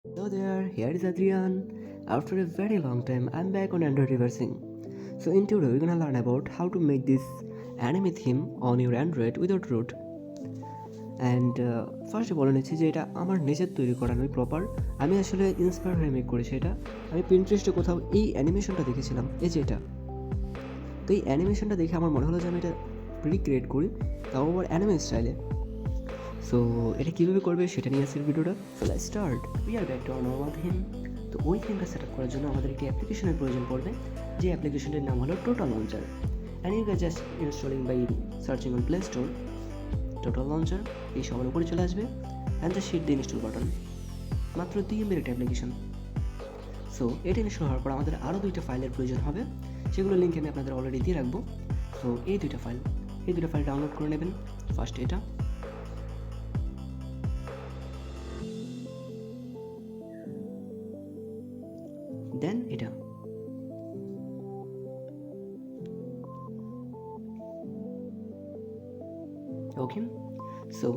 Hello there, here is Adrian. After a very long time, I'm back on Android reversing. So in today, we're gonna learn about how to make this anime theme on your Android without root. And ফার্স্টে বলে নিচ্ছি যে এটা আমার নিজের তৈরি করা নয় প্রপার, আমি আসলে ইন্সপায়ার হয়ে মেক করেছি এটা। আমি পিন্টারেস্টে কোথাও এই অ্যানিমেশনটা দেখেছিলাম, এই যে এটা। তো এই অ্যানিমেশনটা দেখে আমার মনে হলো যে আমি এটা রিক্রিয়েট করি, তাও আবার অ্যানিমে স্টাইলে। সো এটা কীভাবে করবে সেটা নিয়ে আসছে ভিডিওটা। So let's start. We are back to our normal theme. তো ওই থিমটা সেট আপ করার জন্য আমাদের একটি অ্যাপ্লিকেশনের প্রয়োজন পড়বে, যে অ্যাপ্লিকেশনটির নাম হলো total launcher. And you can just installing by searching on play store total launcher. এই সবার উপরে চলে আসবে and just hit the install button. মাত্র 2 MB একটা অ্যাপ্লিকেশন। সো এটা ইনস্টল হওয়ার পর আমাদের আরও 2টা ফাইলের প্রয়োজন হবে, সেগুলো লিঙ্ক আমি আপনাদের অলরেডি দিয়ে রাখবো। সো এই 2টা ফাইল ডাউনলোড করে নেবেন। ফার্স্ট এটা, দেন এটা। ওকে, সো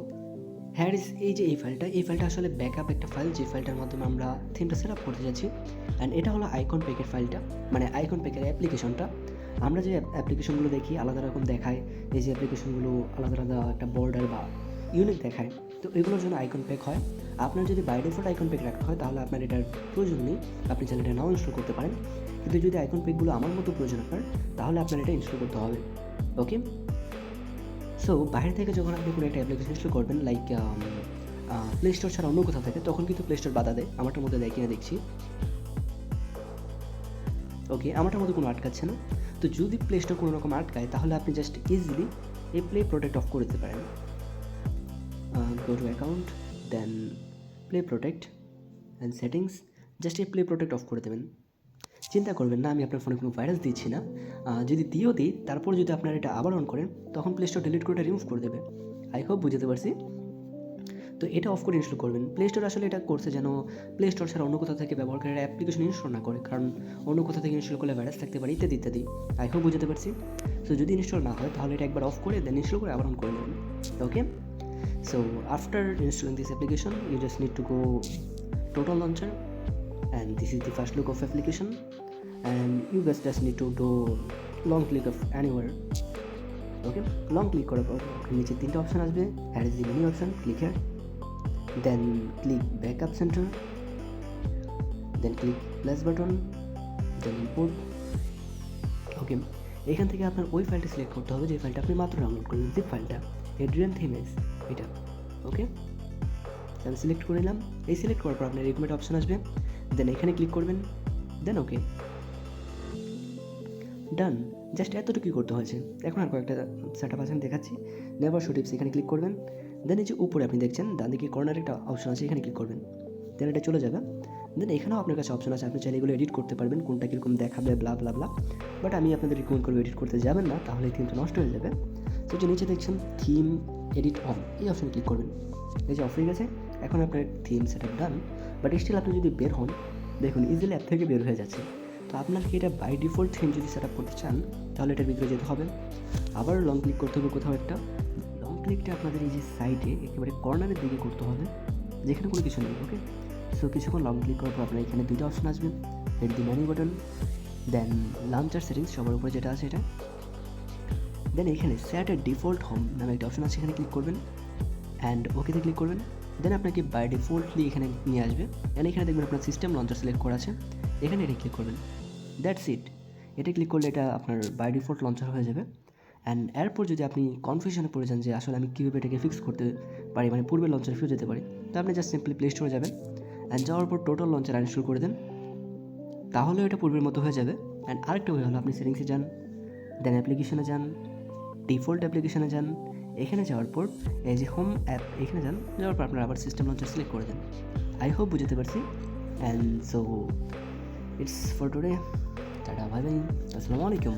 হ্যার ইজ এই যে এই ফাইলটা আসলে ব্যাকআপ একটা ফাইল, যে ফাইলটার মাধ্যমে আমরা থিমটা সেট আপ করতে যাচ্ছি। অ্যান্ড এটা হলো আইকন প্যাকের ফাইলটা, মানে আইকন প্যাকের অ্যাপ্লিকেশনটা। আমরা যে অ্যাপ্লিকেশনগুলো দেখি আলাদা রকম দেখায়, এই যে অ্যাপ্লিকেশনগুলো আলাদা আলাদা একটা বর্ডার বা ইউনিক দেখায়, তো এগুলোর জন্য আইকন প্যাক হয়। আপনার যদি বাই ডিফল্ট আইকন প্যাক রাখা হয় তাহলে আপনার এটার প্রয়োজন নেই, আপনি চাইলে এটা নাও ইনস্টল করতে পারেন। কিন্তু যদি আইকন প্যাকগুলো আমার মতো প্রয়োজন আপনার, তাহলে আপনার এটা ইনস্টল করতে হবে। ওকে, সো বাইরে থেকে যখন আপনি কোনো একটা অ্যাপ্লিকেশন ইনস্টল করবেন, লাইক প্লে স্টোর ছাড়া অন্য কোথাও থেকে, তখন কিন্তু প্লে স্টোর বাধা দেয়। আমারটার মধ্যে দেয় কিনা দেখছি। ওকে, আমারটার মধ্যে কোনো আটকাচ্ছে না। তো যদি প্লে স্টোর কোনো রকম আটকায়, তাহলে আপনি জাস্ট ইজিলি এই প্লে প্রোটেক্ট অফ করে দিতে পারেন। Go to account, then play protect and settings, just এই প্লে প্রোটেক্ট অফ করে দেবেন। চিন্তা করবেন না, আমি আপনার ফোনে কোনো ভাইরাস দিচ্ছি না। যদি দিও দিই, তারপর যদি আপনারা এটা আবার অন করেন, তখন প্লে স্টোর ডিলিট করে রিমুভ করে দেবে। আই হোপ বুঝতে পারছি। তো এটা অফ করে ইনস্টল করবেন। প্লে স্টোর আসলে এটা করছে যেন প্লে স্টোর ছাড়া অন্য কোথাও থেকে ব্যবহারকারীরা অ্যাপ্লিকেশন ইনস্টল না করে, কারণ অন্য কোথাও থেকে ইনস্টল করলে ভাইরাস থাকতে পারে ইত্যাদি ইত্যাদি। আই হোপ বুঝতে পারছি। সো যদি ইনস্টল না হয় তাহলে এটা একবার অফ করে দেন ইনস্টল করে আবার অন করে নেবেন। Okay, so after installing this application you just need to go total launcher, and this is the first look of application, and you guys just need to do long click of anywhere. Okay, long click করার পর নিচে 3টা option আসবে। here is the menu option, click here, then click backup center, then click plus button, then import. ওকে, এখান থেকে আপনার ওই ফাইলটা সিলেক্ট করতে হবে যে ফাইলটা আপনি মাত্র ডাউনলোড করলেন, জিপ ফাইলটা এড্রিয়ান থিমেস এটা। ওকে, আমি সিলেক্ট করে নিলাম। এই সিলেক্ট করার পর আপনার রিকমেন্ড অপশন আসবে, দেন এখানে ক্লিক করবেন, দেন ওকে, ডান। জাস্ট এতটুকুই করতে হয়েছে। এখন আর কয়েকটা সেট আপ আছে আমি দেখাচ্ছি। নেভার শো টিপস এখানে ক্লিক করবেন, দেন এই যে উপরে আপনি দেখছেন ডান দিকে কর্নারে একটা অপশন আছে, এখানে ক্লিক করবেন, দেন এটা চলে যাবে। দেন এখানেও আপনার কাছে অপশন আছে, আপনি চাইলে এগুলো এডিট করতে পারবেন, কোনটা কীরকম দেখাবে ব্লা ব্লা ব্লা। বাট আমি আপনাদের রিকমেন্ড করবো এডিট করতে যাবেন না, তাহলে থিমটা নষ্ট হয়ে যাবে। তো যে নিচে দেখছেন থিম এডিট অন, এই অপশনে ক্লিক করবেন। এই যে অফ হয়ে গেছে। এখন আপনার theme set up done. But still আপনি যদি বের হন, দেখুন ইজিলি অ্যাপ থেকে বের হয়ে যাচ্ছে। তো আপনার কি এটা বাই ডিফল্ট থিম যদি সেট আপ করতে চান, তাহলে এটার ভিতরে যেতে হবে, আবার লং ক্লিক করতে হবে কোথাও একটা। লং ক্লিকটা আপনাদের এই যে সাইডে একেবারে কর্নারের দিকে করতে হবে, যেখানে কোনো কিছু নেই। ওকে, সো কিছুক্ষণ লং ক্লিক করার পর আপনার এখানে 2টা অপশন আসবে, হিট দি মেনু বাটন, দেন লঞ্চার সেটিংস সবার উপরে যেটা আছে এটা, দেন এখানে সেট এ ডিফল্ট হোম নামে একটা অপশন আছে, এখানে ক্লিক করবেন অ্যান্ড ওকেতে ক্লিক করবেন। দেন আপনাকে বাই ডিফল্টলি এখানে নিয়ে আসবে, অ্যান্ড এখানে দেখবেন আপনার সিস্টেম লঞ্চার সিলেক্ট করা আছে, এখানে এটা ক্লিক করবেন। That's it. এটা ক্লিক করলে এটা আপনার বাই ডিফল্ট লঞ্চার হয়ে যাবে। অ্যান্ড এরপর যদি আপনি কনফিউশনে পড়ে যান যে আসলে আমি কীভাবে এটাকে ফিক্স করতে পারি, মানে পূর্বের লঞ্চার ফিরে যেতে পারি, তো আপনি জাস্ট সিম্পলি প্লে স্টোরে যাবেন অ্যান্ড যাওয়ার পর টোটাল লঞ্চার ইনস্টল করে দেন, তাহলেও এটা পূর্বের মতো হয়ে যাবে। অ্যান্ড আরেকটা ওয়ে হলো আপনি সেটিংসে যান, দেন অ্যাপ্লিকেশনে যান, ডিফল্ট অ্যাপ্লিকেশনে যান, এখানে যাওয়ার পর এই যে হোম অ্যাপ এখানে যাওয়ার পর আপনারা আবার সিস্টেম লঞ্চার সিলেক্ট করে দেন। আই হোপ বুঝতে পারছি। And so it's for today. Tata, bye bye, আসসালামু আলাইকুম।